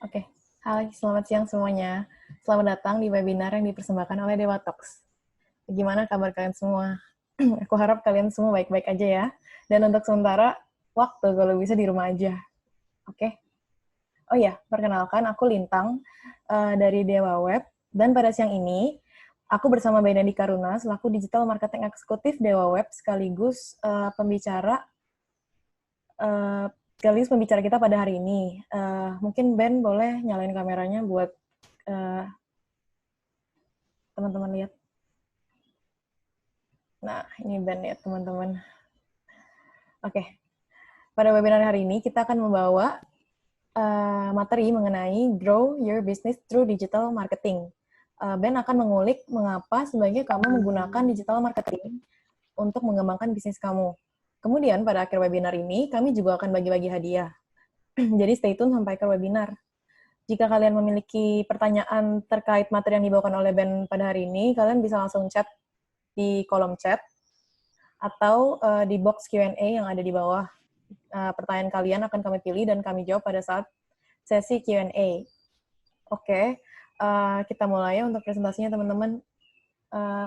Oke, hai, selamat siang semuanya. Selamat datang di webinar yang dipersembahkan oleh Dewa Talks. Gimana kabar kalian semua? Aku harap kalian semua baik-baik aja ya. Dan untuk sementara, waktu kalau bisa di rumah aja. Oke? Oh ya, perkenalkan aku Lintang dari Dewa Web. Dan pada siang ini, aku bersama Benedi Karuna selaku Digital Marketing Eksekutif Dewa Web sekaligus pembicara kita pada hari ini. Mungkin Ben boleh nyalain kameranya buat teman-teman lihat. Nah, ini Ben ya teman-teman. Oke, pada webinar hari ini kita akan membawa materi mengenai Grow Your Business Through Digital Marketing. Ben akan mengulik mengapa sebaiknya kamu menggunakan digital marketing untuk mengembangkan bisnis kamu. Kemudian pada akhir webinar ini, kami juga akan bagi-bagi hadiah. Jadi stay tune sampai ke webinar. Jika kalian memiliki pertanyaan terkait materi yang dibawakan oleh Ben pada hari ini, kalian bisa langsung chat di kolom chat atau di box Q&A yang ada di bawah. Pertanyaan kalian akan kami pilih dan kami jawab pada saat sesi Q&A. Oke, kita mulai untuk presentasinya teman-teman.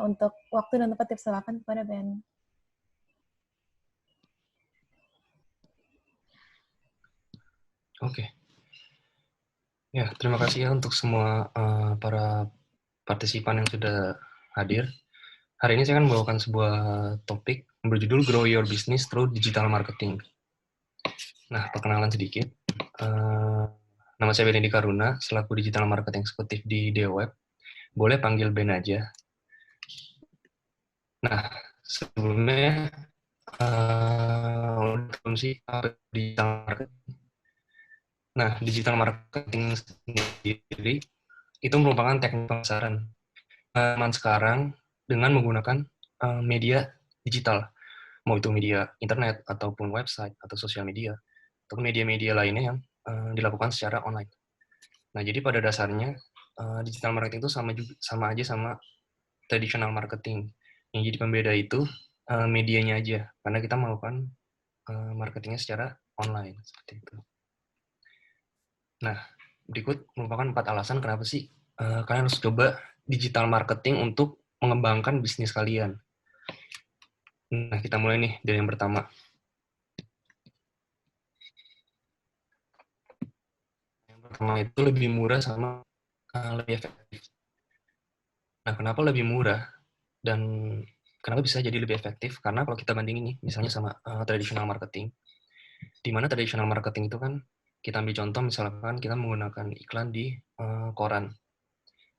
Untuk waktu dan tempat silakan kepada Ben. Oke. Ya, terima kasih ya untuk semua para partisipan yang sudah hadir. Hari ini saya akan membawakan sebuah topik berjudul Grow Your Business Through Digital Marketing. Nah, perkenalan sedikit. Nama saya Benedi Karuna, selaku Digital Marketing Eksekutif di Dewa Web. Boleh panggil Ben aja. Nah, sebelumnya, sih apa digital marketing? Nah, digital marketing sendiri itu merupakan teknik pemasaran zaman sekarang dengan menggunakan media digital, mau itu media internet ataupun website atau sosial media atau media-media lainnya yang dilakukan secara online. Nah, jadi pada dasarnya digital marketing itu sama aja sama traditional marketing. Yang jadi pembeda itu medianya aja, karena kita melakukan marketingnya secara online seperti itu. Nah, berikut merupakan 4 alasan kenapa sih kalian harus coba digital marketing untuk mengembangkan bisnis kalian. Nah, kita mulai nih dari yang pertama. Yang pertama itu lebih murah sama lebih efektif. Nah, kenapa lebih murah dan kenapa bisa jadi lebih efektif? Karena kalau kita bandingin nih, misalnya sama traditional marketing, di mana traditional marketing itu kan kita ambil contoh misalkan kita menggunakan iklan di koran.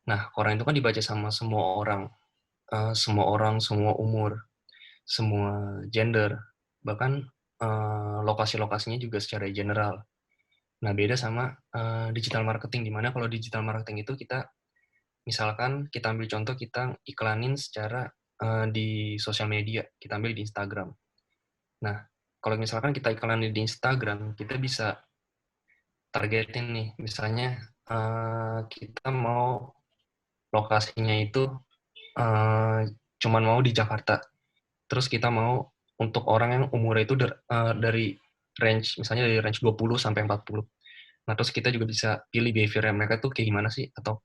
Nah, koran itu kan dibaca sama semua orang, semua umur, semua gender, bahkan lokasi-lokasinya juga secara general. Nah, beda sama digital marketing, di mana kalau digital marketing itu kita, misalkan kita ambil contoh, kita iklanin secara di sosial media, kita ambil di Instagram. Nah, kalau misalkan kita iklanin di Instagram, kita bisa targetin nih, misalnya kita mau lokasinya itu cuman mau di Jakarta, terus kita mau untuk orang yang umurnya itu dari range, misalnya dari range 20 sampai 40. Nah, terus kita juga bisa pilih behavior mereka tuh kayak gimana sih, atau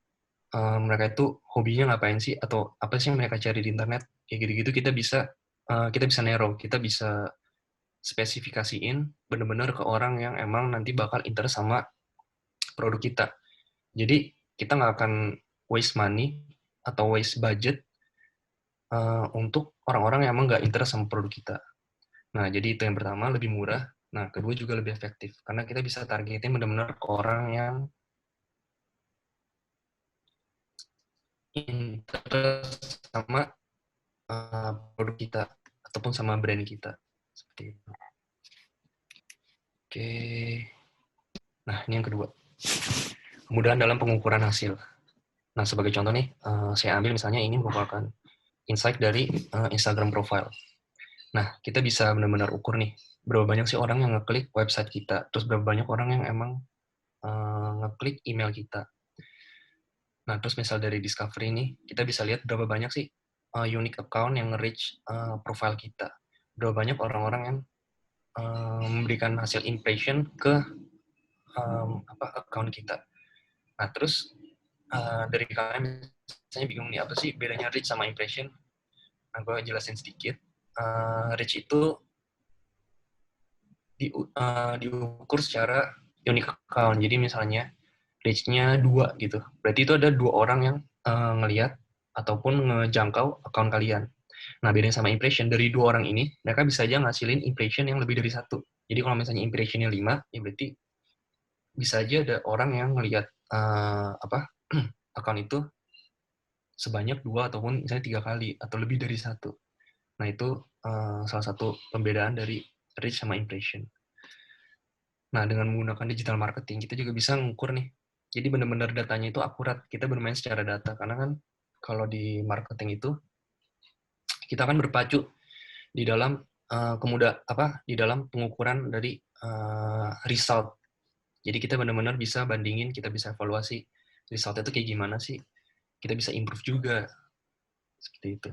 mereka itu hobinya ngapain sih, atau apa sih yang mereka cari di internet, kayak gitu-gitu kita bisa narrow, kita bisa spesifikasiin bener-bener ke orang yang emang nanti bakal interest sama produk kita. Jadi kita nggak akan waste money atau waste budget untuk orang-orang yang emang nggak interest sama produk kita. Nah, jadi itu yang pertama, lebih murah. Nah, kedua juga lebih efektif, karena kita bisa targetin benar-benar ke orang yang interest sama produk kita, ataupun sama brand kita. Seperti itu. Oke. Nah, ini yang kedua. Kemudahan dalam pengukuran hasil. Nah, sebagai contoh nih, saya ambil misalnya ini merupakan insight dari Instagram profile. Nah, kita bisa benar-benar ukur nih, berapa banyak sih orang yang ngeklik website kita, terus berapa banyak orang yang emang ngeklik email kita. Nah, terus misal dari discovery ini, kita bisa lihat berapa banyak sih unique account yang nge-reach profile kita. Berapa banyak orang-orang yang memberikan hasil impression ke account kita. Nah, terus dari kalian misalnya bingung nih, apa sih bedanya reach sama impression? Nah, gue jelasin sedikit. Reach itu diukur secara unique account. Jadi misalnya reach-nya 2 gitu. Berarti itu ada 2 orang yang ngelihat ataupun ngejangkau account kalian. Nah, bedanya sama impression, dari 2 orang ini, mereka bisa aja ngasilin impression yang lebih dari 1. Jadi kalau misalnya impression-nya 5, ya berarti bisa aja ada orang yang ngelihat account itu sebanyak 2 ataupun misalnya 3 kali, atau lebih dari 1. Nah, itu salah satu pembedaan dari reach sama impression. Nah, dengan menggunakan digital marketing, kita juga bisa ngukur nih. Jadi benar-benar datanya itu akurat. Kita bermain secara data. Karena kan kalau di marketing itu, kita kan berpacu di dalam di dalam pengukuran dari result. Jadi kita benar-benar bisa bandingin, kita bisa evaluasi result itu kayak gimana sih. Kita bisa improve juga. Seperti itu.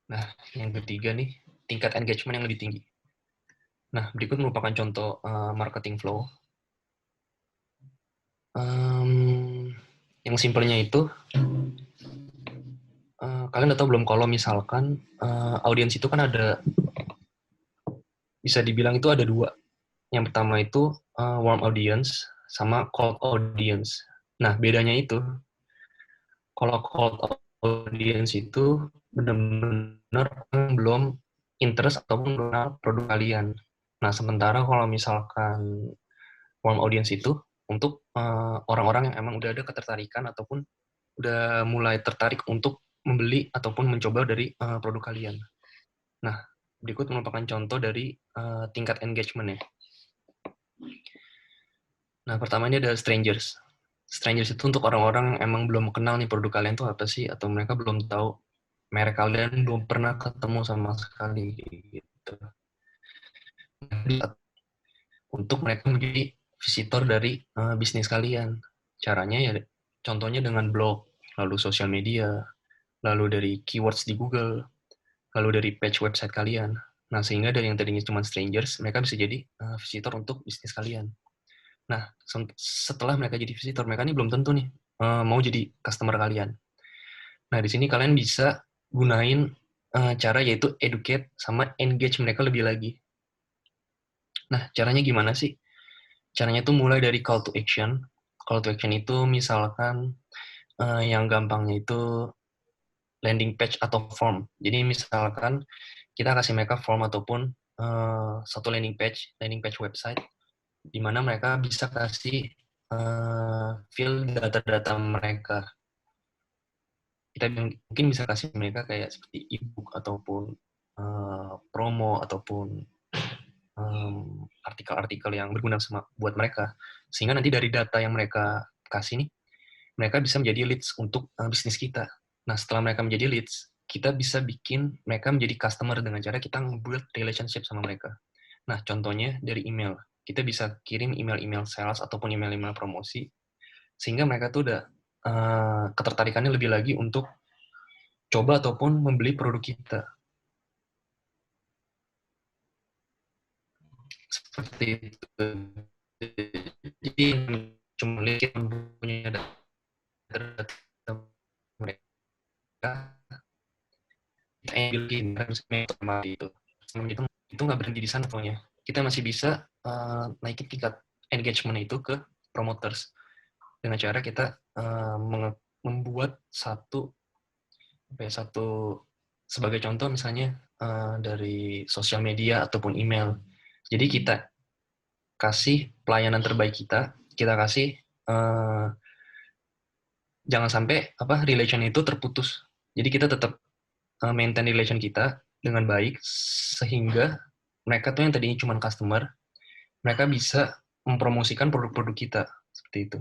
Nah, yang ketiga nih, tingkat engagement yang lebih tinggi. Nah, berikut merupakan contoh marketing flow. Yang simpelnya itu, kalian udah tahu belum kalau misalkan audiens itu kan ada, bisa dibilang itu ada 2. Yang pertama itu warm audience sama cold audience. Nah, bedanya itu, kalau cold audience itu benar-benar belum interest ataupun mengenal produk kalian. Nah, sementara kalau misalkan warm audience itu untuk orang-orang yang emang udah ada ketertarikan ataupun udah mulai tertarik untuk membeli ataupun mencoba dari produk kalian. Nah, berikut merupakan contoh dari tingkat engagement ya. Nah, pertama ini ada strangers. Strangers itu untuk orang-orang yang emang belum kenal nih produk kalian tuh apa sih, atau mereka belum tahu merek kalian, belum pernah ketemu sama sekali gitu. Untuk mereka menjadi visitor dari bisnis kalian. Caranya ya contohnya dengan blog, lalu sosial media, lalu dari keywords di Google, lalu dari page website kalian. Nah, sehingga dari yang tadinya cuma strangers, mereka bisa jadi visitor untuk bisnis kalian. Nah, setelah mereka jadi visitor, mereka ini belum tentu nih mau jadi customer kalian. Nah, di sini kalian bisa gunain cara yaitu educate sama engage mereka lebih lagi. Nah, caranya gimana sih? Caranya tuh mulai dari call to action. Call to action itu misalkan yang gampangnya itu landing page atau form. Jadi misalkan kita kasih mereka form ataupun satu landing page website, di mana mereka bisa kasih fill data-data mereka. Kita mungkin bisa kasih mereka kayak seperti ebook ataupun promo ataupun artikel-artikel yang berguna buat mereka, sehingga nanti dari data yang mereka kasih nih, mereka bisa menjadi leads untuk bisnis kita. Nah, setelah mereka menjadi leads, kita bisa bikin mereka menjadi customer dengan cara kita nge-build relationship sama mereka. Nah, contohnya dari email. Kita bisa kirim email-email sales ataupun email-email promosi, sehingga mereka tuh udah ketertarikannya lebih lagi untuk coba ataupun membeli produk kita. Seperti itu. Jadi cuma lihat punya data mereka, kita ambil sama itu nggak berhenti di sana pokoknya. Kita masih bisa naikin tingkat engagement itu ke promoters dengan cara kita membuat satu sebagai contoh misalnya dari sosial media ataupun email. Jadi kita kasih pelayanan terbaik kita kasih jangan sampai relation itu terputus. Jadi kita tetap maintain relation kita dengan baik sehingga mereka tuh yang tadinya cuma customer, mereka bisa mempromosikan produk-produk kita seperti itu.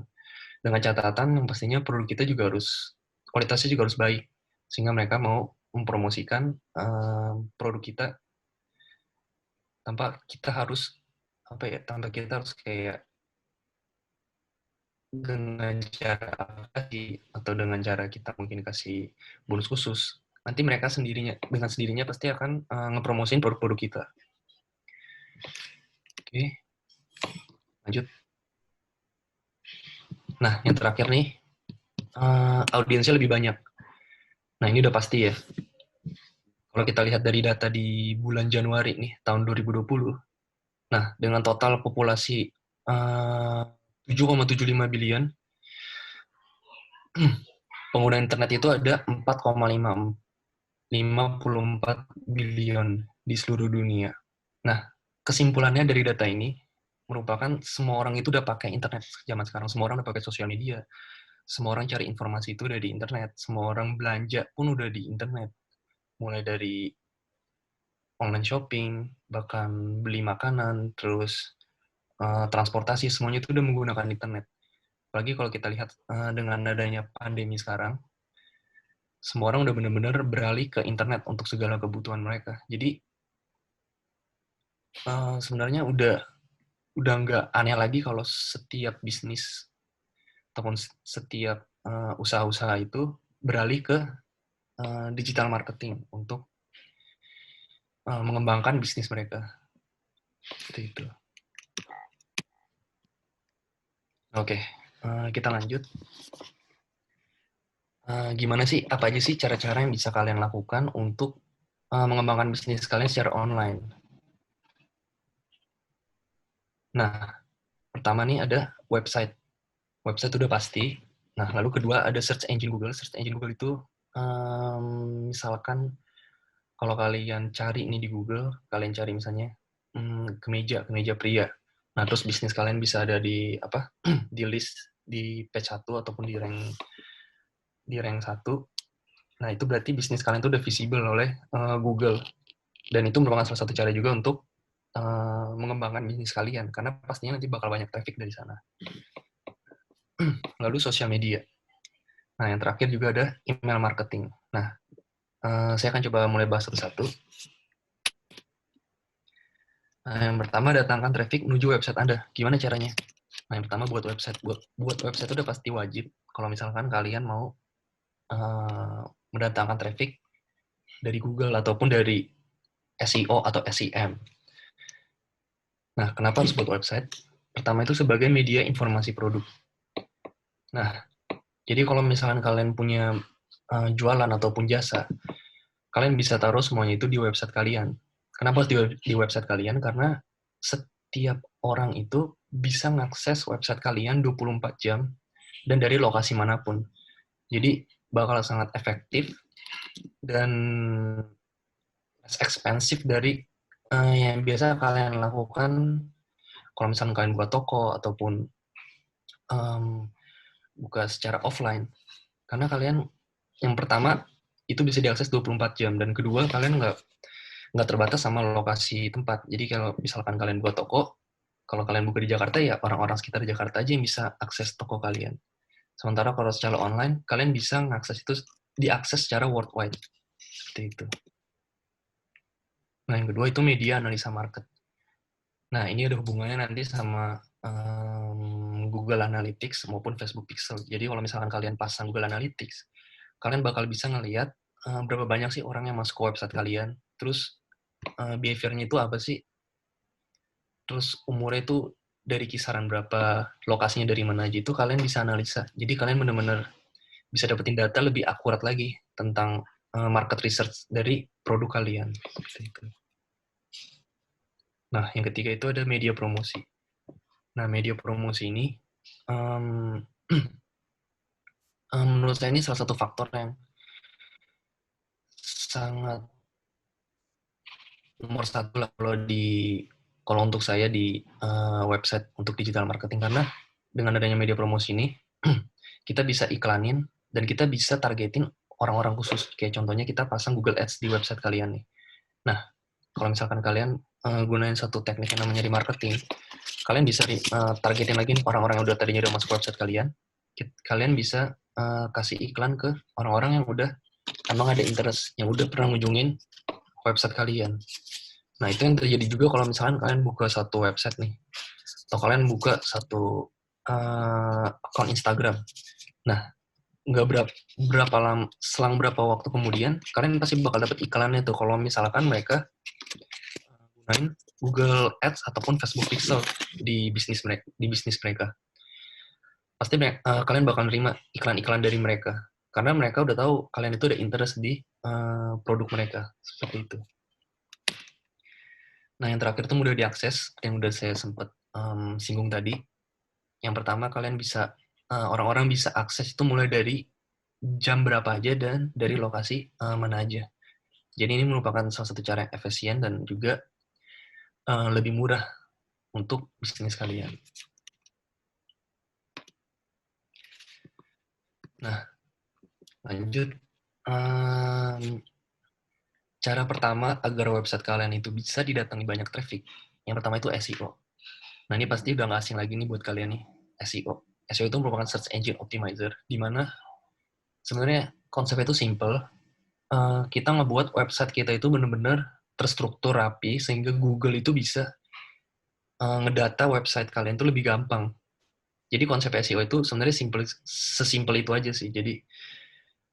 Dengan catatan yang pastinya produk kita juga kualitasnya juga harus baik sehingga mereka mau mempromosikan produk kita tanpa kita harus kayak dengan cara apa sih, atau dengan cara kita mungkin kasih bonus khusus, nanti mereka dengan sendirinya pasti akan ngepromosin produk-produk kita. Oke, lanjut. Nah, yang terakhir nih, audiensnya lebih banyak. Nah, ini udah pasti ya. Kalau kita lihat dari data di bulan Januari nih, tahun 2020, nah, dengan total populasi 7,75 billion, pengguna internet itu ada 4,54 billion di seluruh dunia. Nah, kesimpulannya dari data ini merupakan semua orang itu udah pakai internet zaman sekarang. Semua orang udah pakai sosial media. Semua orang cari informasi itu udah di internet. Semua orang belanja pun udah di internet. Mulai dari online shopping, bahkan beli makanan, terus transportasi, semuanya itu udah menggunakan internet. Apalagi kalau kita lihat dengan adanya pandemi sekarang, semua orang udah benar-benar beralih ke internet untuk segala kebutuhan mereka. Jadi sebenarnya udah nggak aneh lagi kalau setiap bisnis ataupun setiap usaha-usaha itu beralih ke digital marketing untuk mengembangkan bisnis mereka. Seperti itu. Oke, kita lanjut. Gimana sih, apa aja sih cara-cara yang bisa kalian lakukan untuk mengembangkan bisnis kalian secara online? Nah, pertama nih ada website. Website udah pasti. Nah, lalu kedua ada search engine Google. Search engine Google itu misalkan kalau kalian cari nih di Google, kalian cari misalnya kemeja pria. Nah, terus bisnis kalian bisa ada di apa? Di list di page 1 ataupun di rank 1. Nah, itu berarti bisnis kalian itu udah visible oleh Google. Dan itu merupakan salah satu cara juga untuk mengembangkan bisnis kalian karena pastinya nanti bakal banyak traffic dari sana. Lalu sosial media. Nah, yang terakhir juga ada email marketing. Nah, saya akan coba mulai bahas satu-satu. Nah, yang pertama datangkan traffic menuju website Anda. Gimana caranya? Nah, yang pertama buat website. Buat website itu udah pasti wajib. Kalau misalkan kalian mau mendatangkan traffic dari Google ataupun dari SEO atau SEM. Nah, kenapa harus buat website? Pertama itu sebagai media informasi produk. Nah, jadi kalau misalkan kalian punya jualan ataupun jasa, kalian bisa taruh semuanya itu di website kalian. Kenapa harus di website kalian? Karena setiap orang itu bisa mengakses website kalian 24 jam dan dari lokasi manapun. Jadi bakal sangat efektif dan less expensive dari yang biasa kalian lakukan kalau misalnya kalian buka toko ataupun buka secara offline. Karena kalian yang pertama itu bisa diakses 24 jam dan kedua kalian nggak terbatas sama lokasi tempat. Jadi kalau misalkan kalian buka toko, kalau kalian buka di Jakarta ya orang-orang sekitar Jakarta aja yang bisa akses toko kalian. Sementara kalau secara online, kalian bisa mengakses itu diakses secara worldwide. Seperti itu. Nah, yang kedua itu media analisa market. Nah, ini ada hubungannya nanti sama Google Analytics maupun Facebook Pixel. Jadi kalau misalkan kalian pasang Google Analytics, kalian bakal bisa ngelihat berapa banyak sih orang yang masuk ke website kalian, terus behavior-nya itu apa sih, terus umurnya itu dari kisaran berapa, lokasinya dari mana aja, itu kalian bisa analisa. Jadi kalian benar-benar bisa dapetin data lebih akurat lagi tentang market research dari produk kalian. Seperti itu. Nah, yang ketiga itu ada media promosi. Nah, media promosi ini menurut saya ini salah satu faktor yang sangat nomor satu lah kalau untuk saya di website untuk digital marketing, karena dengan adanya media promosi ini kita bisa iklanin dan kita bisa targetin orang-orang khusus. Kayak contohnya kita pasang Google Ads di website kalian nih. Nah, kalau misalkan kalian gunain satu teknik yang namanya remarketing, kalian bisa targetin lagi orang-orang yang udah tadinya udah masuk website kalian. Kalian bisa kasih iklan ke orang-orang yang udah emang ada interest, yang udah pernah ngunjungin website kalian. Nah, itu yang terjadi juga kalau misalkan kalian buka satu website nih, atau kalian buka satu akun Instagram. Nah, nggak berapa lama, selang berapa waktu kemudian, kalian pasti bakal dapat iklannya tuh kalau misalkan mereka gunain Google Ads ataupun Facebook Pixel di bisnis mereka. pasti kalian bakal nerima iklan-iklan dari mereka. Karena mereka udah tahu kalian itu ada interest di produk mereka. Seperti itu. Nah, yang terakhir itu mudah diakses, yang udah saya sempat singgung tadi. Yang pertama, kalian bisa, orang-orang bisa akses itu mulai dari jam berapa aja dan dari lokasi mana aja. Jadi ini merupakan salah satu cara yang efisien dan juga lebih murah untuk bisnis kalian. Nah, lanjut. Cara pertama agar website kalian itu bisa didatangi banyak traffic, yang pertama itu SEO. Nah, ini pasti udah nggak asing lagi nih buat kalian nih, SEO. SEO itu merupakan Search Engine Optimizer, di mana sebenarnya konsepnya itu simple. Kita ngebuat website kita itu benar-benar terstruktur rapi, sehingga Google itu bisa ngedata website kalian itu lebih gampang. Jadi konsep SEO itu sebenarnya sesimpel itu aja sih. Jadi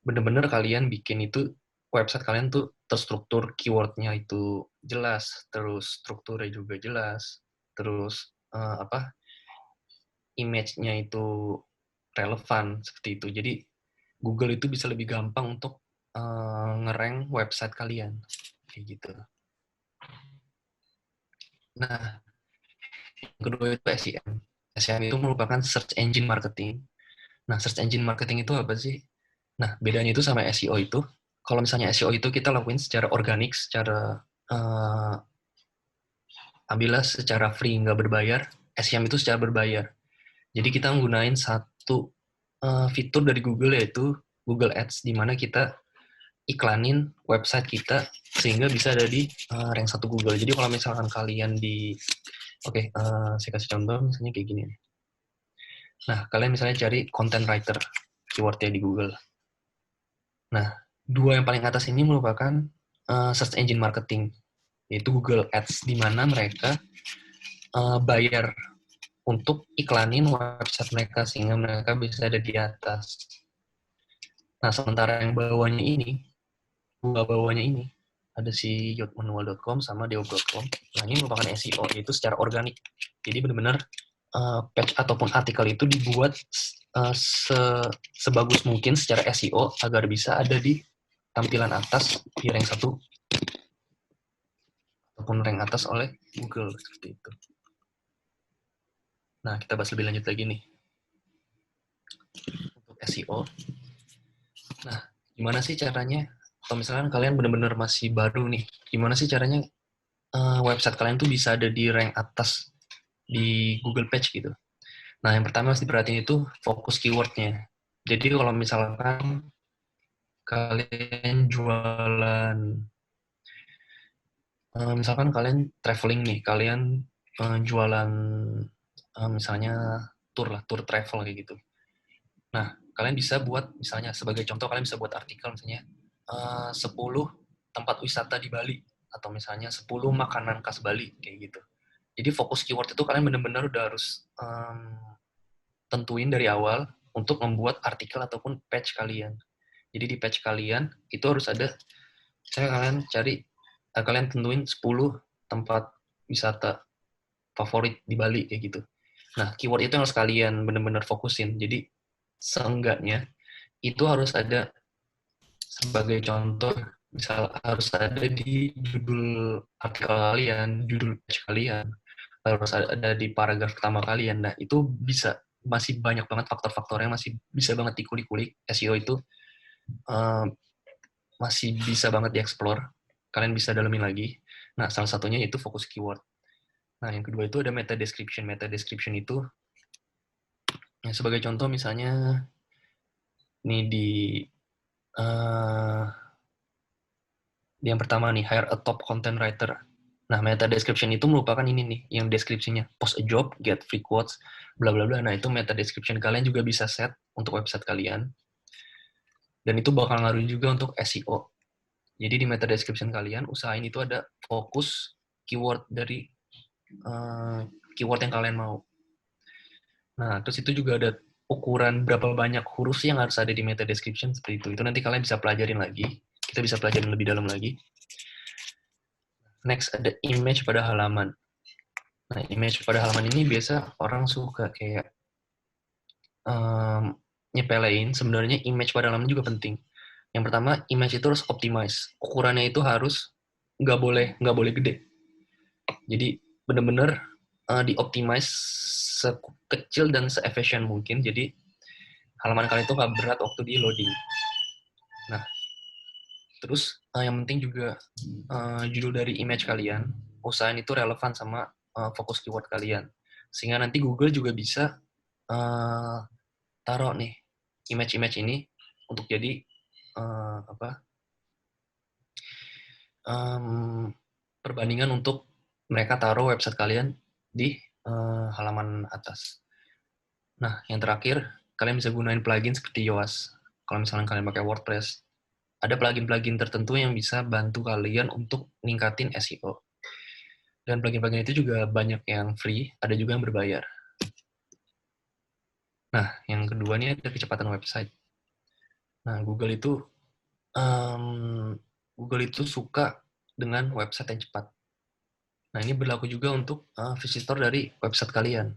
bener-bener kalian bikin itu website kalian tuh terstruktur, keywordnya itu jelas, terus strukturnya juga jelas, terus image-nya itu relevan seperti itu. Jadi Google itu bisa lebih gampang untuk ngerank website kalian kayak gitu. Nah, yang kedua itu SEM. SEM itu merupakan search engine marketing. Nah, search engine marketing itu apa sih? Nah, bedanya itu sama SEO itu, kalau misalnya SEO itu kita lakuin secara organik, secara ambillah secara free, nggak berbayar. SEM itu secara berbayar. Jadi kita menggunakan satu fitur dari Google, yaitu Google Ads, di mana kita iklanin website kita sehingga bisa ada di rank 1 Google. Jadi kalau misalkan kalian saya kasih contoh misalnya kayak gini. Nah, kalian misalnya cari content writer keywordnya di Google. Nah, dua yang paling atas ini merupakan search engine marketing, yaitu Google Ads, di mana mereka bayar untuk iklanin website mereka sehingga mereka bisa ada di atas. Nah, sementara yang bawahnya ini, ada si yotmanual.com sama deop.com. Nah, ini merupakan SEO, yaitu secara organik. Jadi benar-benar page ataupun artikel itu dibuat sebagus mungkin secara SEO agar bisa ada di tampilan atas di rank 1 ataupun rank atas oleh Google seperti itu. Nah, kita bahas lebih lanjut lagi nih untuk SEO. Nah, gimana sih caranya? Kalau misalkan kalian benar-benar masih baru nih, gimana sih caranya website kalian tuh bisa ada di rank atas di Google Page gitu? Nah, yang pertama harus diperhatiin itu fokus keywordnya. Jadi kalau misalkan kalian jualan, misalkan kalian traveling nih, kalian jualan misalnya tour travel kayak gitu. Nah, kalian bisa buat, misalnya sebagai contoh, kalian bisa buat artikel misalnya 10 tempat wisata di Bali, atau misalnya 10 makanan khas Bali, kayak gitu. Jadi fokus keyword itu kalian benar-benar udah harus tentuin dari awal untuk membuat artikel ataupun page kalian. Jadi di page kalian itu harus ada, kalian tentuin 10 tempat wisata favorit di Bali, kayak gitu. Nah, keyword itu yang harus kalian benar-benar fokusin. Jadi seenggaknya itu harus ada, sebagai contoh, misal harus ada di judul artikel kalian, judul page kalian, harus ada di paragraf pertama kalian. Nah, itu masih banyak banget faktor-faktornya, masih bisa banget dikulik-kulik. SEO itu masih bisa banget dieksplor. Kalian bisa dalemin lagi. Nah, salah satunya itu fokus keyword. Nah, yang kedua itu ada meta description. Meta description itu, ya, sebagai contoh misalnya, nih yang pertama nih, hire a top content writer. Nah, meta description itu merupakan ini nih, yang deskripsinya, post a job, get free quotes, bla bla bla. Nah, itu meta description kalian juga bisa set untuk website kalian. Dan itu bakal ngaruh juga untuk SEO. Jadi di meta description kalian, usahain itu ada fokus keyword dari keyword yang kalian mau. Nah, terus itu juga ada ukuran berapa banyak huruf sih yang harus ada di meta description, seperti itu. Itu nanti kalian bisa pelajarin lagi. Kita bisa pelajarin lebih dalam lagi. Next, ada image pada halaman. Nah, image pada halaman ini biasa orang suka kayak nyepelein, sebenarnya image pada dalamnya juga penting. Yang pertama, image itu harus optimize. Ukurannya itu harus nggak boleh gede. Jadi benar-benar di-optimize sekecil dan se-efficient mungkin. Jadi halaman kalian itu nggak berat waktu di loading. Nah, terus yang penting juga judul dari image kalian, usahain itu relevan sama fokus keyword kalian. Sehingga nanti Google juga bisa taruh nih image-image ini untuk jadi perbandingan untuk mereka taruh website kalian di halaman atas. Nah, yang terakhir, kalian bisa gunain plugin seperti Yoast. Kalau misalnya kalian pakai WordPress, ada plugin-plugin tertentu yang bisa bantu kalian untuk ningkatin SEO. Dan plugin-plugin itu juga banyak yang free, ada juga yang berbayar. Nah, yang kedua ini ada kecepatan website. Nah, Google itu suka dengan website yang cepat. Nah, ini berlaku juga untuk visitor dari website kalian.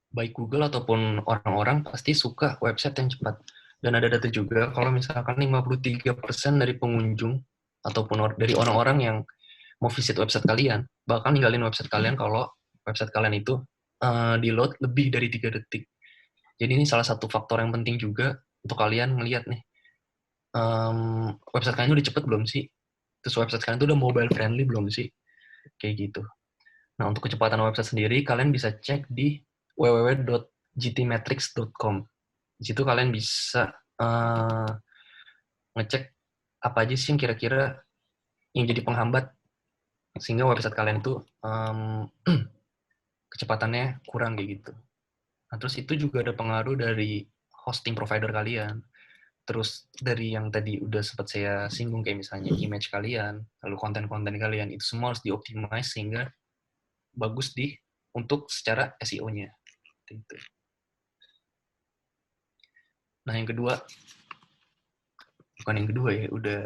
Baik Google ataupun orang-orang pasti suka website yang cepat. Dan ada data juga kalau misalkan 53% dari pengunjung ataupun dari orang-orang yang mau visit website kalian bakal ninggalin website kalian kalau website kalian itu di load lebih dari 3 detik. Jadi ini salah satu faktor yang penting juga untuk kalian ngelihat nih, website kalian udah cepet belum sih? Terus website kalian itu udah mobile friendly belum sih? Kayak gitu. Nah, untuk kecepatan website sendiri, kalian bisa cek di www.gtmetrics.com. Di situ kalian bisa ngecek apa aja sih yang kira-kira yang jadi penghambat sehingga website kalian itu kecepatannya kurang kayak gitu. Nah, terus itu juga ada pengaruh dari hosting provider kalian. Terus dari yang tadi udah sempat saya singgung kayak misalnya image kalian, lalu konten-konten kalian, itu semua harus dioptimize sehingga bagus untuk secara SEO-nya. Gitu. Nah, yang kedua, bukan yang kedua ya, udah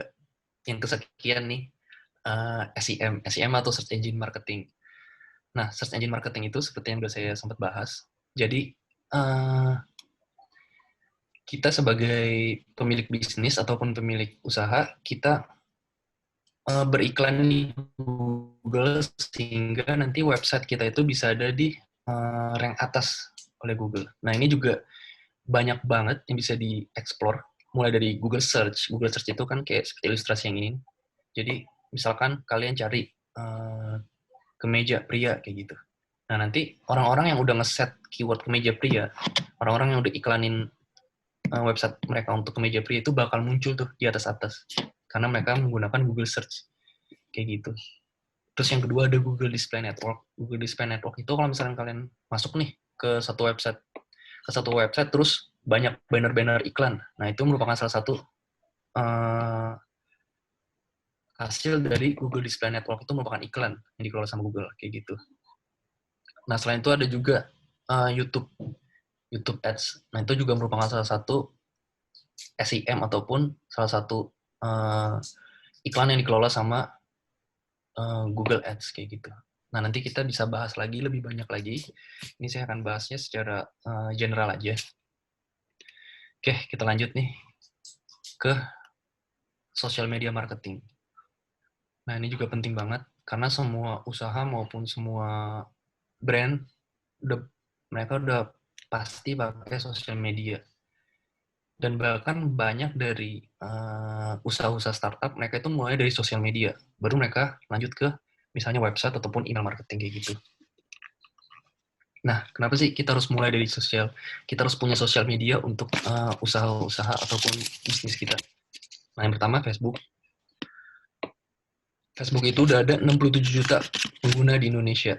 yang kesekian nih, SEM atau Search Engine Marketing. Nah, Search Engine Marketing itu seperti yang udah saya sempat bahas. Jadi, kita sebagai pemilik bisnis ataupun pemilik usaha, kita beriklan di Google sehingga nanti website kita itu bisa ada di rank atas oleh Google. Nah, ini juga banyak banget yang bisa dieksplor, mulai dari Google Search. Google Search itu kan kayak seperti ilustrasi yang ini. Jadi, misalkan kalian cari kemeja pria kayak gitu. Nah, nanti orang-orang yang udah ngeset keyword kemeja pria, orang-orang yang udah iklanin website mereka untuk kemeja pria itu bakal muncul tuh di atas-atas. Karena mereka menggunakan Google Search. Kayak gitu. Terus yang kedua ada Google Display Network. Google Display Network itu kalau misalnya kalian masuk nih ke satu website terus banyak banner-banner iklan. Nah, itu merupakan salah satu hasil dari Google Display Network, itu merupakan iklan yang dikelola sama Google kayak gitu. Nah, selain itu ada juga YouTube Ads. Nah, itu juga merupakan salah satu SEM ataupun salah satu iklan yang dikelola sama Google Ads kayak gitu. Nah, nanti kita bisa bahas lagi lebih banyak lagi. Ini saya akan bahasnya secara general aja. Oke, kita lanjut nih ke social media marketing. Nah, ini juga penting banget karena semua usaha maupun semua brand mereka udah pasti pakai social media. Dan bahkan banyak dari usaha-usaha startup mereka itu mulai dari social media, baru mereka lanjut ke misalnya website ataupun email marketing kayak gitu. Nah, kenapa sih kita harus mulai dari sosial? Kita harus punya sosial media untuk usaha-usaha ataupun bisnis kita. Nah, yang pertama Facebook. Facebook itu udah ada 67 juta pengguna di Indonesia.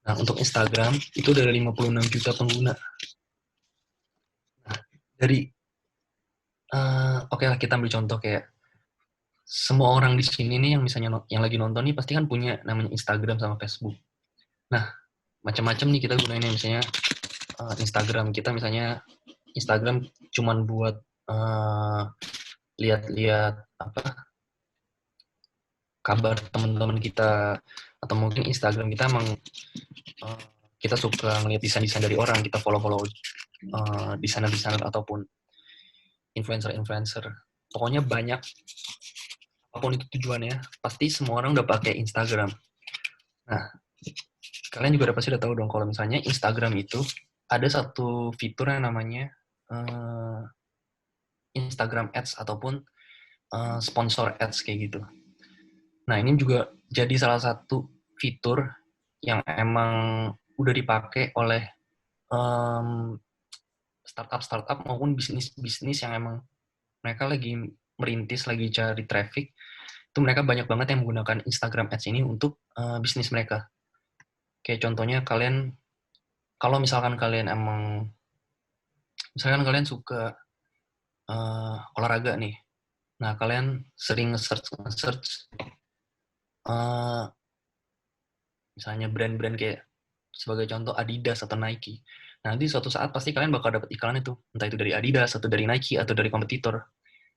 Nah, untuk Instagram itu udah ada 56 juta pengguna. Nah, dari oke lah kita ambil contoh kayak semua orang di sini nih yang misalnya yang lagi nonton nih pasti kan punya namanya Instagram sama Facebook. Nah, macam-macam nih kita gunain misalnya Instagram kita misalnya Instagram cuman buat lihat-lihat apa kabar teman-teman kita, atau mungkin Instagram kita emang kita suka ngeliat desain-desain dari orang, kita follow-follow desainer-desainer ataupun influencer-influencer. Pokoknya banyak, apapun itu tujuannya, pasti semua orang udah pakai Instagram. Nah, kalian juga pasti udah tahu dong kalau misalnya Instagram itu ada satu fitur yang namanya Instagram Ads ataupun sponsor Ads kayak gitu. Nah, ini juga jadi salah satu fitur yang emang udah dipakai oleh startup-startup maupun bisnis-bisnis yang emang mereka lagi merintis, lagi cari traffic, itu mereka banyak banget yang menggunakan Instagram Ads ini untuk bisnis mereka. Kayak contohnya kalian, kalau misalkan kalian misalkan kalian suka olahraga nih, nah kalian sering nge-search misalnya brand-brand kayak sebagai contoh Adidas atau Nike. Nah, nanti suatu saat pasti kalian bakal dapat iklan itu, entah itu dari Adidas atau dari Nike atau dari kompetitor.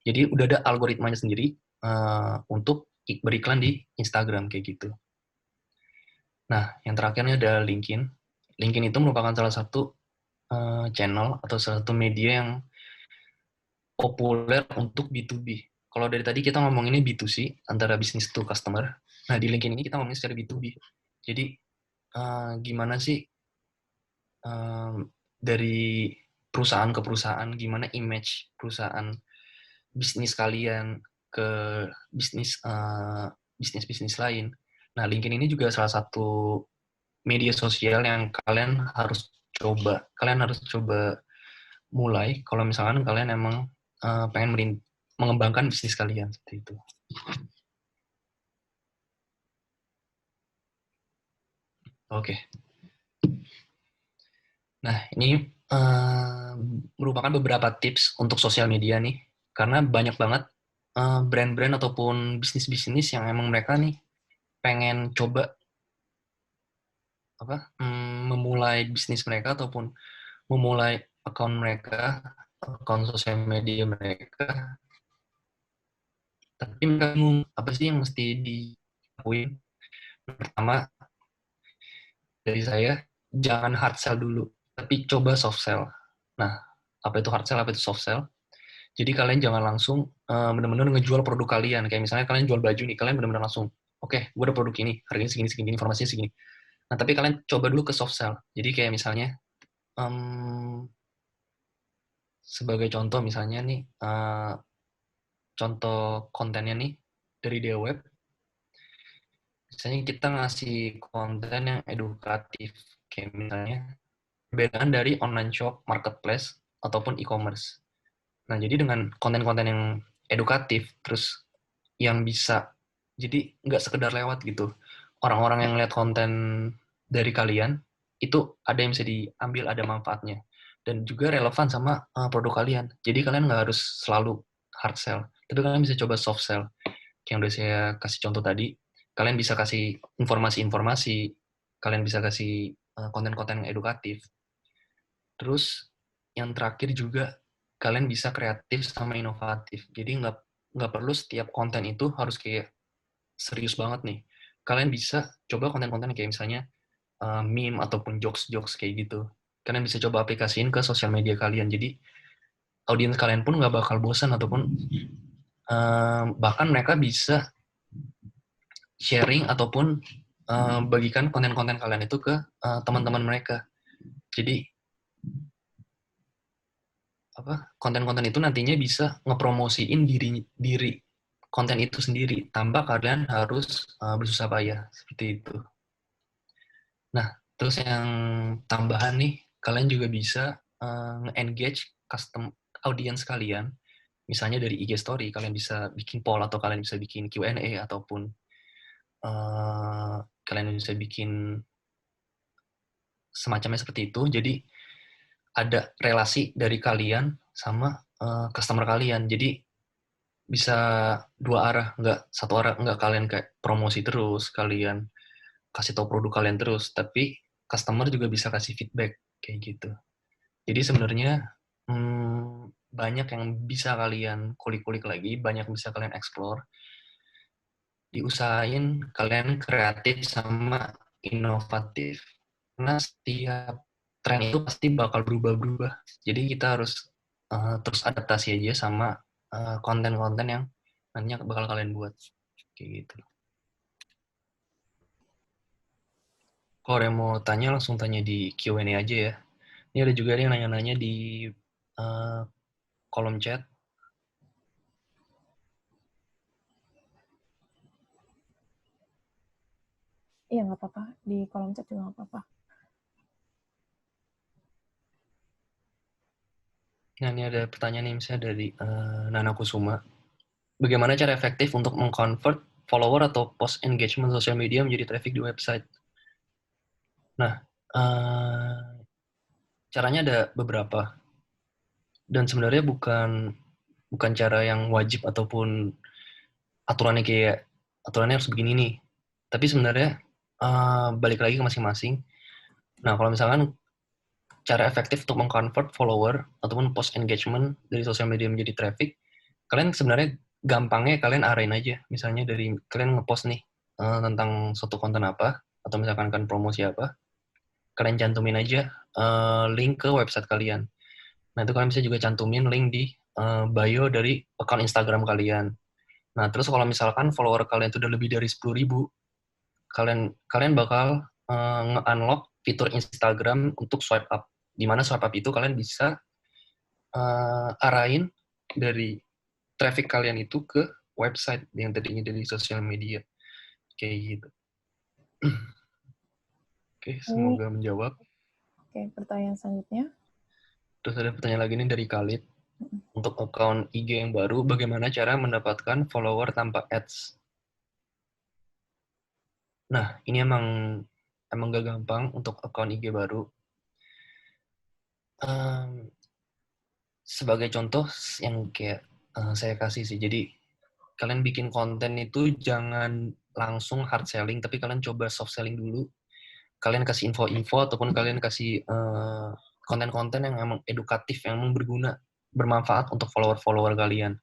Jadi udah ada algoritmanya sendiri untuk beriklan di Instagram kayak gitu. Nah, yang terakhirnya ada LinkedIn. LinkedIn itu merupakan salah satu channel atau salah satu media yang populer untuk B2B. Kalau dari tadi kita ngomong ini B2C, antara business to customer. Nah, di LinkedIn ini kita ngomongin secara B2B. Jadi, gimana sih dari perusahaan ke perusahaan, gimana image perusahaan bisnis kalian ke bisnis lain. Nah, LinkedIn ini juga salah satu media sosial yang kalian harus coba mulai kalau misalkan kalian emang pengen mengembangkan bisnis kalian seperti itu. Oke. Nah, ini merupakan beberapa tips untuk sosial media nih, karena banyak banget brand-brand ataupun bisnis-bisnis yang emang mereka nih pengen coba memulai bisnis mereka ataupun memulai akun sosial media mereka, tapi mereka bingung apa sih yang mesti dilakuin. Pertama dari saya, jangan hard sell dulu, tapi coba soft sell. Nah, apa itu hard sell, apa itu soft sell? Jadi kalian jangan langsung benar-benar ngejual produk kalian. Kayak misalnya kalian jual baju nih, kalian benar-benar langsung, oke, gue ada produk ini, harganya segini, informasinya segini. Nah, tapi kalian coba dulu ke soft sell. Jadi kayak misalnya, sebagai contoh misalnya nih, contoh kontennya nih, dari dia web, misalnya kita ngasih konten yang edukatif, kayak misalnya, perbedaan dari online shop, marketplace, ataupun e-commerce. Nah, jadi dengan konten-konten yang edukatif, terus yang bisa, jadi nggak sekedar lewat gitu. Orang-orang yang lihat konten dari kalian, itu ada yang bisa diambil, ada manfaatnya. Dan juga relevan sama produk kalian. Jadi kalian nggak harus selalu hard sell, tapi kalian bisa coba soft sell. Yang udah saya kasih contoh tadi, kalian bisa kasih informasi-informasi, kalian bisa kasih konten-konten yang edukatif. Terus yang terakhir juga kalian bisa kreatif sama inovatif. Jadi nggak perlu setiap konten itu harus kayak serius banget nih. Kalian bisa coba konten-konten kayak misalnya meme ataupun jokes-jokes kayak gitu. Kalian bisa coba aplikasiin ke sosial media kalian. Jadi audiens kalian pun nggak bakal bosan ataupun bahkan mereka bisa sharing ataupun bagikan konten-konten kalian itu ke teman-teman mereka. Jadi konten-konten itu nantinya bisa ngepromosiin diri konten itu sendiri tanpa kalian harus bersusah payah seperti itu. Nah, terus yang tambahan nih, kalian juga bisa engage custom audience kalian. Misalnya dari IG story, kalian bisa bikin poll atau kalian bisa bikin Q&A ataupun kalian bisa bikin semacamnya seperti itu. Jadi ada relasi dari kalian sama customer kalian. Jadi bisa dua arah, nggak satu arah, nggak kalian kayak promosi terus, kalian kasih tahu produk kalian terus, tapi customer juga bisa kasih feedback kayak gitu. Jadi sebenarnya banyak yang bisa kalian kulik-kulik lagi, banyak yang bisa kalian explore. Diusahain kalian kreatif sama inovatif. Karena setiap tren itu pasti bakal berubah-berubah. Jadi kita harus terus adaptasi aja sama konten-konten yang nantinya bakal kalian buat. Kayak gitu. Kalau ada yang mau tanya, langsung tanya di Q&A aja ya. Ini ada juga yang nanya-nanya di kolom chat. Iya, nggak apa-apa. Di kolom chat juga nggak apa-apa. Nah, ini ada pertanyaan nih, misalnya dari Nana Kusuma. Bagaimana cara efektif untuk mengconvert follower atau post engagement sosial media menjadi traffic di website? Nah, caranya ada beberapa. Dan sebenarnya bukan cara yang wajib ataupun aturannya harus begini nih. Tapi sebenarnya balik lagi ke masing-masing. Nah, kalau misalkan cara efektif untuk mengconvert follower ataupun post engagement dari sosial media menjadi traffic, kalian sebenarnya gampangnya kalian arahin aja. Misalnya dari kalian ngepost nih tentang suatu konten apa, atau misalkan kan promosi apa, kalian cantumin aja link ke website kalian. Nah, itu kalian bisa juga cantumin link di bio dari account Instagram kalian. Nah, terus kalau misalkan follower kalian itu udah lebih dari 10.000, kalian bakal nge-unlock fitur Instagram untuk swipe up. Di mana swipe up itu kalian bisa arahin dari traffic kalian itu ke website yang tadinya dari sosial media. Kayak gitu. Oke, semoga menjawab. Oke, pertanyaan selanjutnya. Terus ada pertanyaan lagi nih dari Khalid. Untuk account IG yang baru, bagaimana cara mendapatkan follower tanpa ads? Nah, ini emang gak gampang untuk account IG baru. Sebagai contoh yang kayak saya kasih sih, jadi kalian bikin konten itu jangan langsung hard selling, tapi kalian coba soft selling dulu. Kalian kasih info-info ataupun kalian kasih konten-konten yang emang edukatif, yang emang berguna, bermanfaat untuk follower-follower kalian.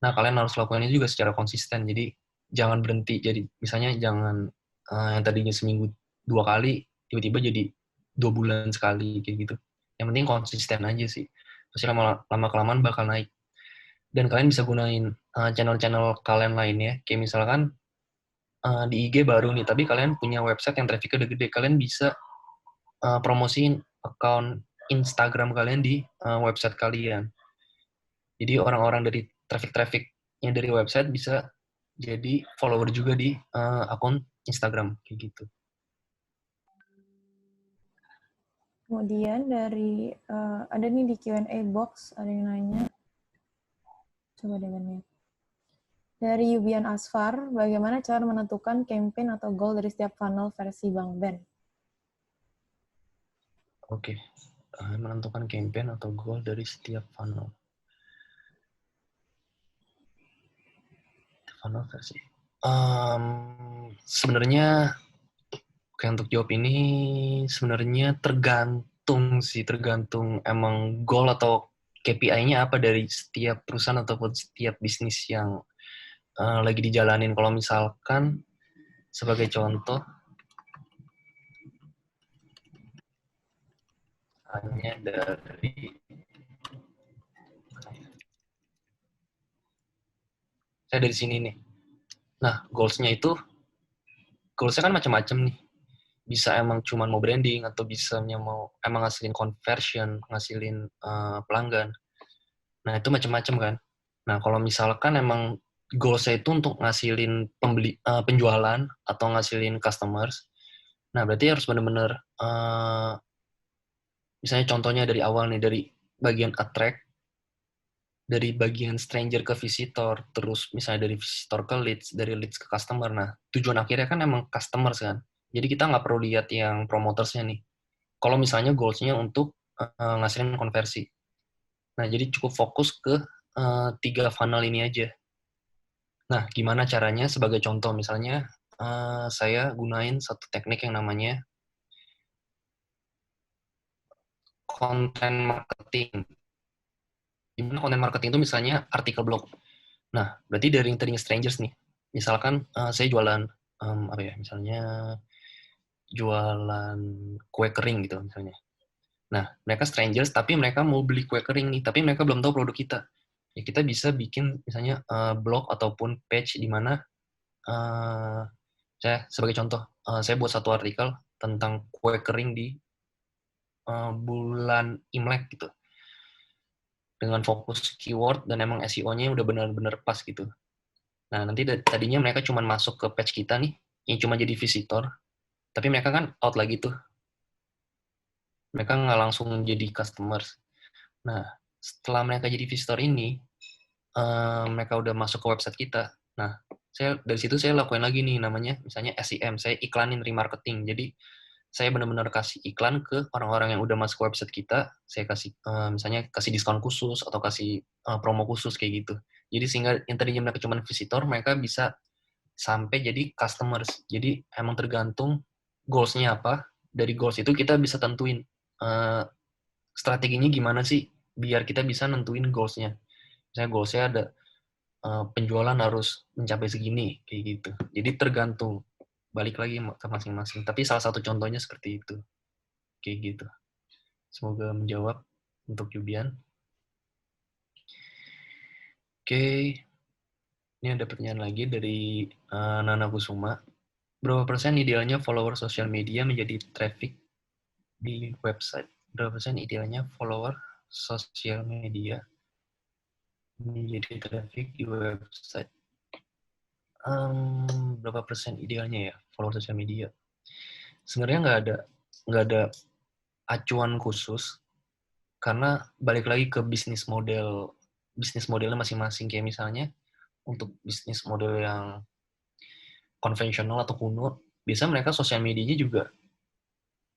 Nah, kalian harus lakukan ini juga secara konsisten. Jadi jangan berhenti. Jadi misalnya jangan yang tadinya seminggu 2 kali, tiba-tiba jadi 2 bulan sekali kayak gitu. Yang penting konsisten aja sih. Pasti lama-kelamaan bakal naik. Dan kalian bisa gunain channel-channel kalian lainnya. Kayak misalkan di IG baru nih, tapi kalian punya website yang traffic-nya udah gede. Kalian bisa promosiin account Instagram kalian di website kalian. Jadi orang-orang dari traffic-traffic yang dari website bisa jadi follower juga di akun Instagram kayak gitu. Kemudian dari ada nih di Q&A box ada yang nanya. Coba dengannya. Dari Yubian Asfar, bagaimana cara menentukan campaign atau goal dari setiap funnel versi Bang Ben? Oke, menentukan campaign atau goal dari setiap funnel. Funnel versi. Sebenarnya untuk jawab ini sebenarnya tergantung emang goal atau KPI-nya apa dari setiap perusahaan ataupun setiap bisnis yang lagi dijalanin. Kalau misalkan sebagai contoh hanya dari saya dari sini nih. Nah, goals-nya kan macam-macam nih. Bisa emang cuma mau branding atau bisa mau emang ngasilin conversion, ngasilin pelanggan. Nah, itu macam-macam kan. Nah, kalau misalkan emang goals-nya itu untuk ngasilin penjualan atau ngasilin customers, nah berarti harus benar-benar misalnya contohnya dari awal nih, dari bagian attract, dari bagian stranger ke visitor, terus misalnya dari visitor ke leads, dari leads ke customer. Nah, tujuan akhirnya kan emang customers kan. Jadi kita nggak perlu lihat yang promotersnya nih. Kalau misalnya goals-nya untuk ngasilin konversi. Nah, jadi cukup fokus ke 3 funnel ini aja. Nah, gimana caranya? Sebagai contoh, misalnya saya gunain satu teknik yang namanya content marketing. Gimana content marketing itu misalnya artikel blog. Nah, berarti dari yang tadinya strangers nih. Misalkan saya jualan apa ya? Misalnya jualan kue kering gitu misalnya. Nah, mereka strangers, tapi mereka mau beli kue kering nih, tapi mereka belum tahu produk kita. Ya kita bisa bikin misalnya blog ataupun page di mana saya sebagai contoh, saya buat satu artikel tentang kue kering di bulan Imlek gitu. Dengan fokus keyword dan emang SEO-nya udah benar-benar pas gitu. Nah, nanti tadinya mereka cuma masuk ke page kita nih, yang cuma jadi visitor, tapi mereka kan out lagi tuh. Mereka nggak langsung jadi customers. Nah, setelah mereka jadi visitor ini, mereka udah masuk ke website kita. Nah, dari situ saya lakuin lagi nih namanya misalnya SEM, saya iklanin remarketing. Jadi saya benar-benar kasih iklan ke orang-orang yang udah masuk ke website kita, saya kasih misalnya kasih diskon khusus atau kasih promo khusus kayak gitu. Jadi sehingga yang tadinya mereka cuma visitor, mereka bisa sampai jadi customers. Jadi emang tergantung goals-nya apa. Dari goals itu kita bisa tentuin strateginya gimana sih biar kita bisa nentuin goals-nya. Misalnya goals-nya ada penjualan harus mencapai segini kayak gitu. Jadi tergantung balik lagi ke masing-masing. Tapi salah satu contohnya seperti itu kayak gitu. Semoga menjawab untuk Yubian. Oke, ini ada pertanyaan lagi dari Nana Kusuma. Berapa persen idealnya follower sosial media menjadi traffic di website? Berapa persen idealnya follower sosial media menjadi traffic di website? Berapa persen idealnya ya follower sosial media? Sebenarnya nggak ada acuan khusus karena balik lagi ke bisnis modelnya masing-masing. Kayak misalnya untuk bisnis model yang konvensional atau kuno, biasa mereka sosial medianya juga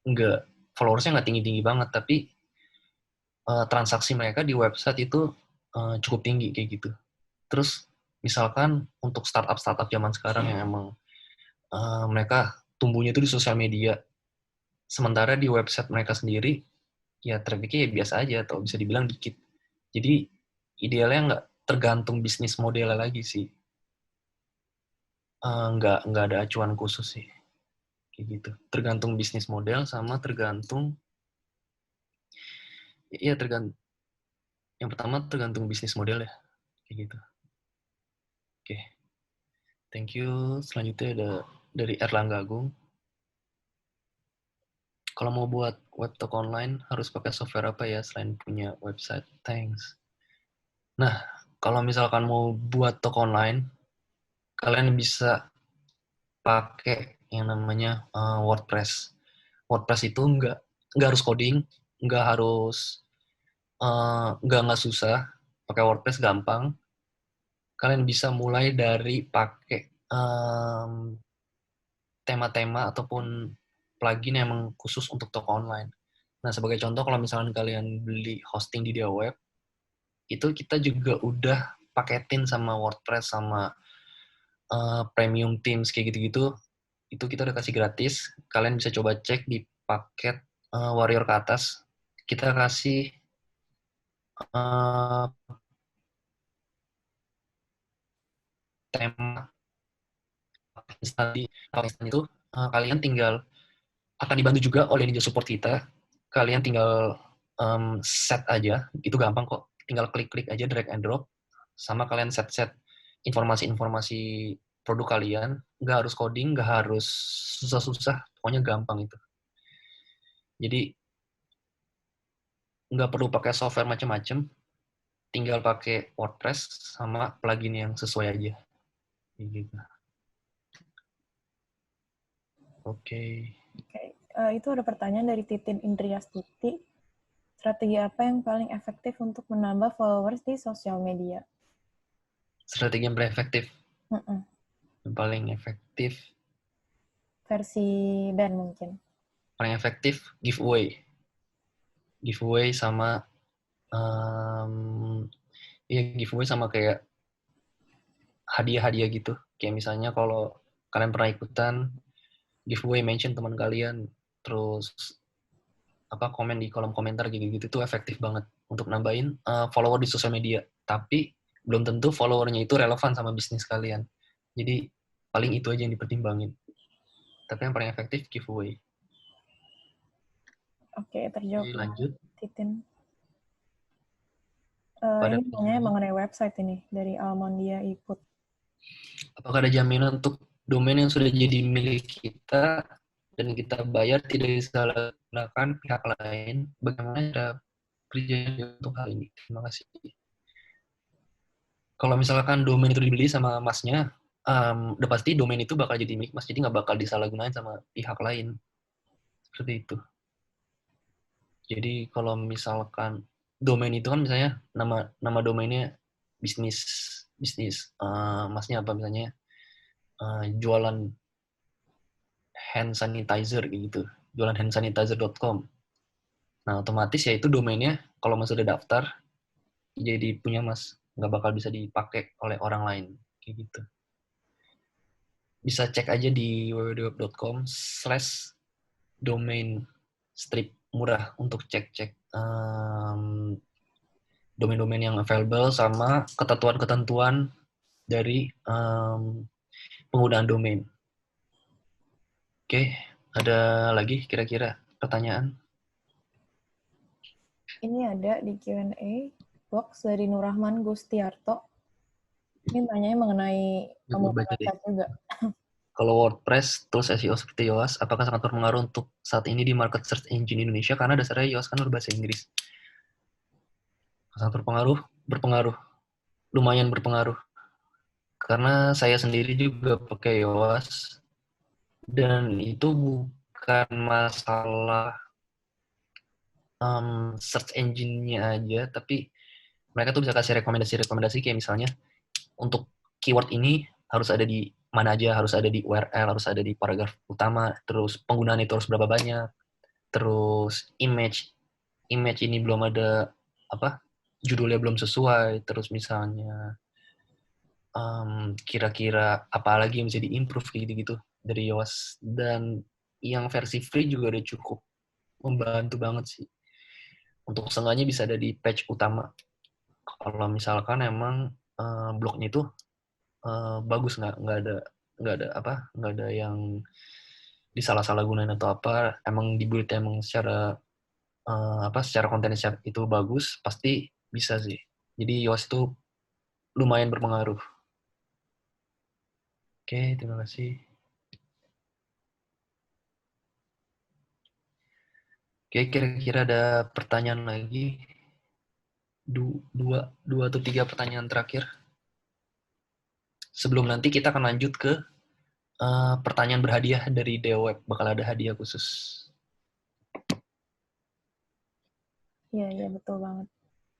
nggak, followersnya nggak tinggi-tinggi banget, tapi transaksi mereka di website itu cukup tinggi kayak gitu. Terus misalkan untuk startup zaman sekarang yang emang mereka tumbuhnya itu di sosial media, sementara di website mereka sendiri ya trafficnya ya biasa aja atau bisa dibilang dikit. Jadi idealnya nggak tergantung bisnis modelnya lagi sih. Nggak ada acuan khusus sih kayak gitu. Tergantung bisnis model sama tergantung ya tergantung, yang pertama tergantung bisnis model ya kayak gitu. Oke, thank you. Selanjutnya ada dari Erlangga Agung. Kalau mau buat web toko online harus pakai software apa ya selain punya website? Thanks. Nah, kalau misalkan mau buat toko online, kalian bisa pakai yang namanya WordPress. WordPress itu nggak harus coding, nggak harus nggak susah. Pakai WordPress gampang. Kalian bisa mulai dari pakai tema-tema ataupun plugin yang emang khusus untuk toko online. Nah, sebagai contoh, kalau misalkan kalian beli hosting di dia web, itu kita juga udah paketin sama WordPress, sama premium themes, kayak gitu-gitu. Itu kita udah kasih gratis. Kalian bisa coba cek di paket Warrior ke atas. Kita kasih uh, tema instan di instan itu, kalian tinggal akan dibantu juga oleh Ninja Support kita. Kalian tinggal set aja, itu gampang kok. Tinggal klik-klik aja, drag and drop, sama kalian set-set informasi-informasi produk kalian. Nggak harus coding, nggak harus susah-susah, pokoknya gampang itu. Jadi nggak perlu pakai software macam-macam, tinggal pakai WordPress sama plugin yang sesuai aja. Gitu. Oke. Itu ada pertanyaan dari Titin Indriastuti. Strategi apa yang paling efektif untuk menambah followers di sosial media? Strategi yang paling efektif. Yang paling efektif. Versi Ben mungkin. Paling efektif giveaway. Giveaway sama giveaway sama kayak hadiah-hadiah gitu. Kayak misalnya kalau kalian pernah ikutan giveaway, mention teman kalian, terus komen di kolom komentar gitu-gitu, tuh efektif banget untuk nambahin follower di sosial media. Tapi belum tentu followernya itu relevan sama bisnis kalian. Jadi paling itu aja yang dipertimbangin. Tapi yang paling efektif giveaway. Oke, terjawab. Oke, lanjut. Titin. Pada Ini nanya mengenai website ini dari Almondia Iput. apakah ada jaminan untuk domain yang sudah jadi milik kita dan kita bayar tidak disalahgunakan pihak lain? Bagaimana cara kerjanya untuk hal ini? Terima kasih. Kalau misalkan domain itu dibeli sama masnya, udah pasti domain itu bakal jadi milik mas, jadi nggak bakal disalahgunakan sama pihak lain. Seperti itu. Jadi kalau misalkan domain itu kan misalnya nama domainnya bisnis bisnis masnya apa misalnya jualan hand sanitizer gitu, jualan handsanitizer.com. Nah otomatis ya itu domainnya kalau mas udah daftar jadi punya mas, nggak bakal bisa dipakai oleh orang lain kayak gitu. Bisa cek aja di www.com/domain strip murah untuk cek-cek domain-domain yang available sama ketentuan-ketentuan dari penggunaan domain. Oke, ada lagi kira-kira pertanyaan? Ini ada di Q&A box dari Nurrahman Gustiarto. Ini tanyanya mengenai pembukaan Baca deh. website juga. Kalau WordPress, tools SEO seperti Yoast, apakah sangat berpengaruh untuk saat ini di market search engine Indonesia? Karena dasarnya Yoast kan berbahasa Inggris. Sangat berpengaruh, lumayan berpengaruh. Karena saya sendiri juga pakai Yoast, dan itu bukan masalah search engine-nya aja, tapi mereka tuh bisa kasih rekomendasi-rekomendasi kayak misalnya untuk keyword ini harus ada di mana aja, harus ada di URL, harus ada di paragraf utama, terus penggunaan itu harus berapa banyak, terus image ini belum ada judulnya belum sesuai, terus misalnya kira-kira apa lagi yang bisa diimprove kayak gitu-gitu dari Yoast. Dan yang versi free juga udah cukup membantu banget sih. Untuk seenggaknya bisa ada di page utama. Kalau misalkan emang blognya itu bagus, nggak ada yang disalah-salah gunain atau apa, emang dibuat emang secara secara konten itu bagus, pasti bisa sih. Jadi Yoast itu lumayan berpengaruh. Oke, terima kasih. Oke, kira-kira ada pertanyaan lagi? Dua atau tiga pertanyaan terakhir. Sebelum nanti kita akan lanjut ke pertanyaan berhadiah dari Deweb. Bakal ada hadiah khusus. Iya, betul banget.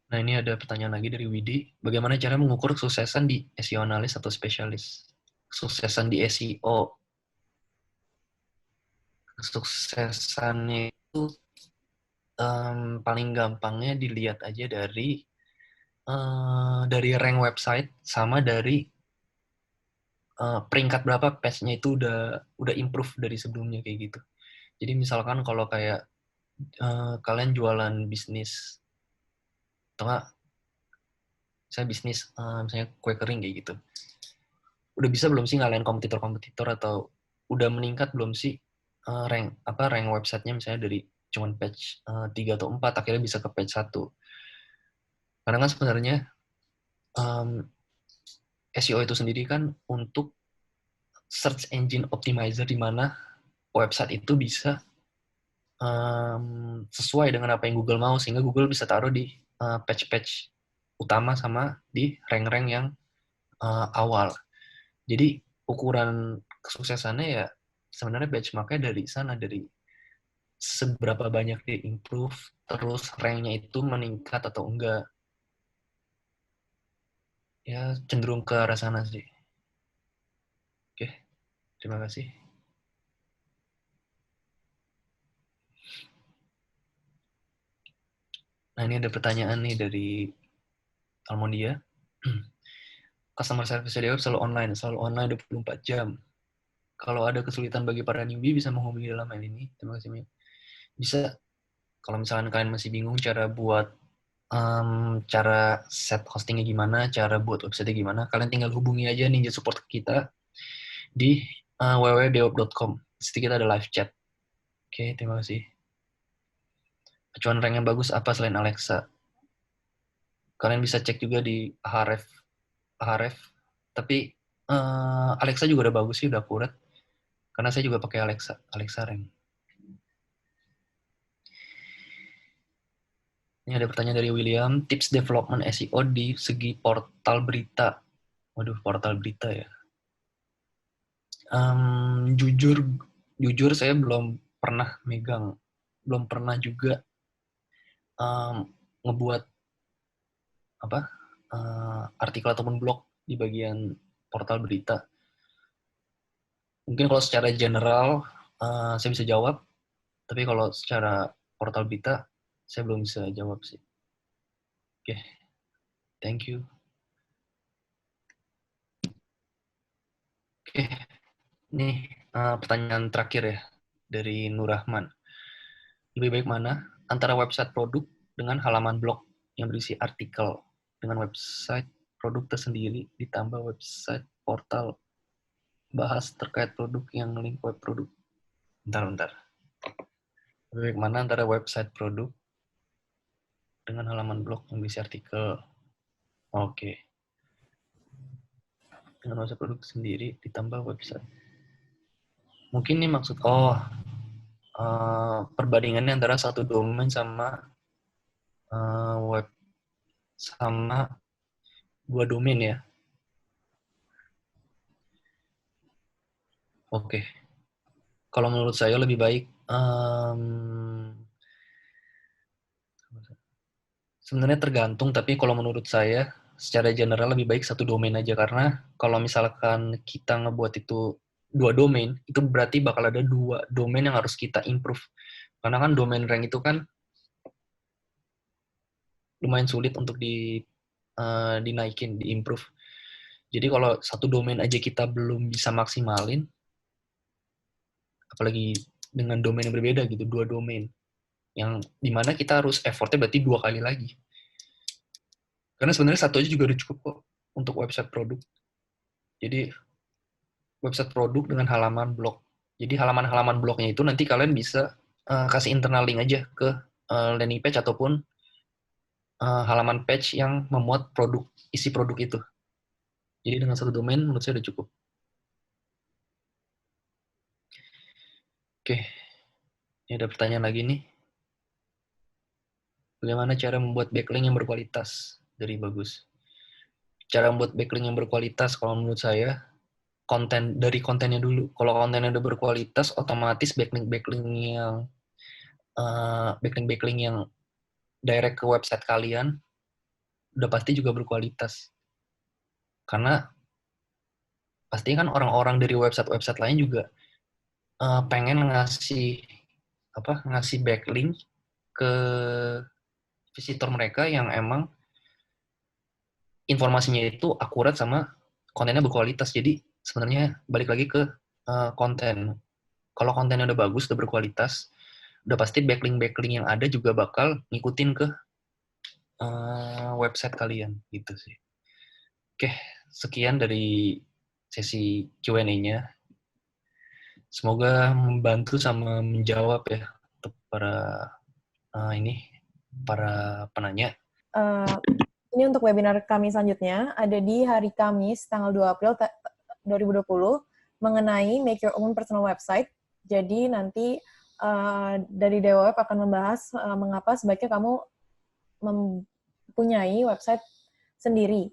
Nah, ini ada pertanyaan lagi dari Widi. Bagaimana cara mengukur kesuksesan di SEO analis atau spesialis? Kesuksesan di SEO. Kesuksesannya itu paling gampangnya dilihat aja dari rank website sama dari peringkat berapa page-nya itu udah improve dari sebelumnya kayak gitu. Jadi misalkan kalau kayak kalian jualan bisnis atau enggak, saya bisnis misalnya kue kering kayak gitu. Udah bisa belum sih ngalahin kompetitor-kompetitor, atau udah meningkat belum sih rank websitenya misalnya dari cuman page 3 atau 4 akhirnya bisa ke page 1. Karena kan sebenarnya SEO itu sendiri kan untuk search engine optimizer, di mana website itu bisa sesuai dengan apa yang Google mau, sehingga Google bisa taruh di page-page utama sama di rank-rank yang awal. Jadi ukuran kesuksesannya ya sebenarnya benchmarknya dari sana, dari seberapa banyak dia improve, terus ranknya itu meningkat atau enggak. Ya cenderung ke arah sana sih. Oke, terima kasih. Nah, ini ada pertanyaan nih dari Almondia. Customer service di web selalu online 24 jam. Kalau ada kesulitan bagi para newbie bisa menghubungi dalam mail ini. Terima kasih, Mia. Bisa, kalau misalkan kalian masih bingung cara buat cara set hostingnya gimana, cara buat website gimana, kalian tinggal hubungi aja Ninja Support kita di www.deweb.com. Di situ kita ada live chat. Oke, terima kasih. acuan rank yang bagus apa selain Alexa. Kalian bisa cek juga di Ahref. Tapi Alexa juga udah bagus sih, udah akurat. Karena saya juga pakai Alexa rank. Ini ada pertanyaan dari William, tips development SEO di segi portal berita. Waduh, portal berita ya. Jujur saya belum pernah megang, belum pernah juga ngebuat artikel ataupun blog di bagian portal berita. Mungkin kalau secara general saya bisa jawab, tapi kalau secara portal berita saya belum bisa jawab sih. Oke, thank you. Oke, nih pertanyaan terakhir ya dari Nur Rahman. Lebih baik mana antara website produk dengan halaman blog yang berisi artikel dengan website produk tersendiri ditambah website portal bahas terkait produk yang link web produk. Bentar. Lebih baik mana antara website produk dengan halaman blog yang berisi artikel. Oke. Dengan website produk sendiri ditambah website. Mungkin ini maksud perbandingannya antara satu domain sama web sama dua domain ya. Oke. Kalau menurut saya lebih baik sebenarnya tergantung, tapi kalau menurut saya secara general lebih baik satu domain aja, karena kalau misalkan kita ngebuat itu dua domain, itu berarti bakal ada dua domain yang harus kita improve. Karena kan domain rank itu kan lumayan sulit untuk dinaikin, diimprove. Jadi kalau satu domain aja kita belum bisa maksimalin, apalagi dengan domain yang berbeda gitu, dua domain. Yang dimana kita harus effortnya berarti dua kali lagi. Karena sebenarnya satu aja juga udah cukup kok untuk website produk. Jadi website produk dengan halaman blog. Jadi halaman-halaman blognya itu nanti kalian bisa kasih internal link aja ke landing page ataupun halaman page yang memuat isi produk itu. Jadi dengan satu domain menurut saya udah cukup. Oke, ini ada pertanyaan lagi nih. Bagaimana cara membuat backlink yang berkualitas? Dari Bagus. Cara membuat backlink yang berkualitas kalau menurut saya dari kontennya dulu. Kalau kontennya udah berkualitas, otomatis backlink yang direct ke website kalian udah pasti juga berkualitas. Karena pasti kan orang-orang dari website-website lain juga pengen ngasih backlink ke visitor mereka yang emang informasinya itu akurat sama kontennya berkualitas. Jadi sebenarnya balik lagi ke konten. Kalau kontennya udah bagus, udah berkualitas, udah pasti backlink yang ada juga bakal ngikutin ke website kalian gitu sih. Oke, sekian dari sesi Q&A-nya. Semoga membantu sama menjawab ya untuk para penanya. Ini untuk webinar kami selanjutnya, ada di hari Kamis, tanggal 2 April 2020, mengenai Make Your Own Personal Website. Jadi nanti dari Dewa Web akan membahas mengapa sebaiknya kamu mempunyai website sendiri.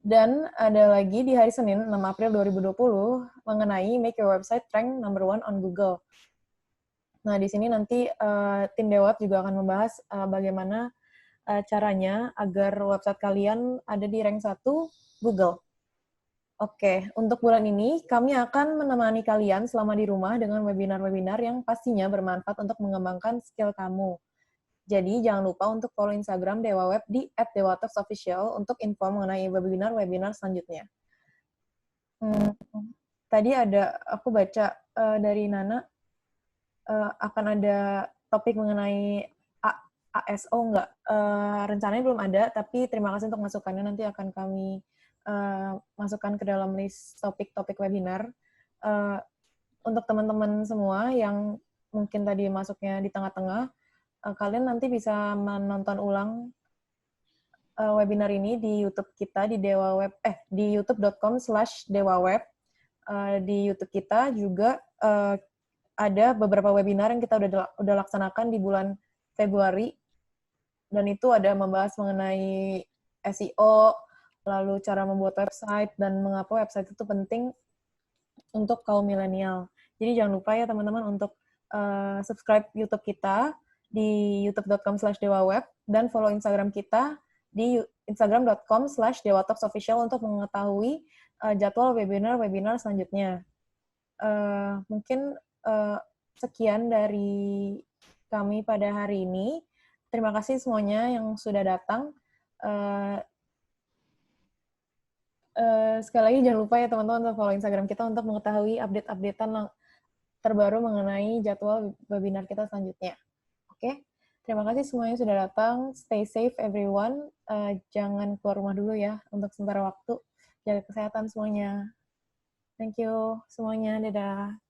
Dan ada lagi di hari Senin, 6 April 2020, mengenai Make Your Website Rank Number 1 on Google. Nah, di sini nanti tim Dewa Web juga akan membahas bagaimana caranya agar website kalian ada di rank 1 Google. Oke, untuk bulan ini kami akan menemani kalian selama di rumah dengan webinar-webinar yang pastinya bermanfaat untuk mengembangkan skill kamu. Jadi jangan lupa untuk follow Instagram Dewa Web di @dewatalksofficial untuk info mengenai webinar-webinar selanjutnya. Tadi aku baca dari Nana, akan ada topik mengenai ASO nggak? Rencananya belum ada, tapi terima kasih untuk masukannya. Nanti akan kami masukkan ke dalam list topik-topik webinar. Untuk teman-teman semua yang mungkin tadi masuknya di tengah-tengah, kalian nanti bisa menonton ulang webinar ini di YouTube kita di di youtube.com/dewaweb. Di YouTube kita juga ada beberapa webinar yang kita udah laksanakan di bulan Februari, dan itu ada membahas mengenai SEO, lalu cara membuat website, dan mengapa website itu penting untuk kaum milenial. Jadi jangan lupa ya teman-teman untuk subscribe YouTube kita di youtube.com/dewaweb dan follow Instagram kita di instagram.com/dewatalksofficial untuk mengetahui jadwal webinar selanjutnya. Mungkin sekian dari kami pada hari ini. Terima kasih semuanya yang sudah datang. Sekali lagi jangan lupa ya teman-teman untuk follow Instagram kita untuk mengetahui update-updatean terbaru mengenai jadwal webinar kita selanjutnya. Oke, terima kasih semuanya sudah datang. Stay safe everyone. Jangan keluar rumah dulu ya untuk sementara waktu. Jaga kesehatan semuanya. Thank you semuanya. Dadah.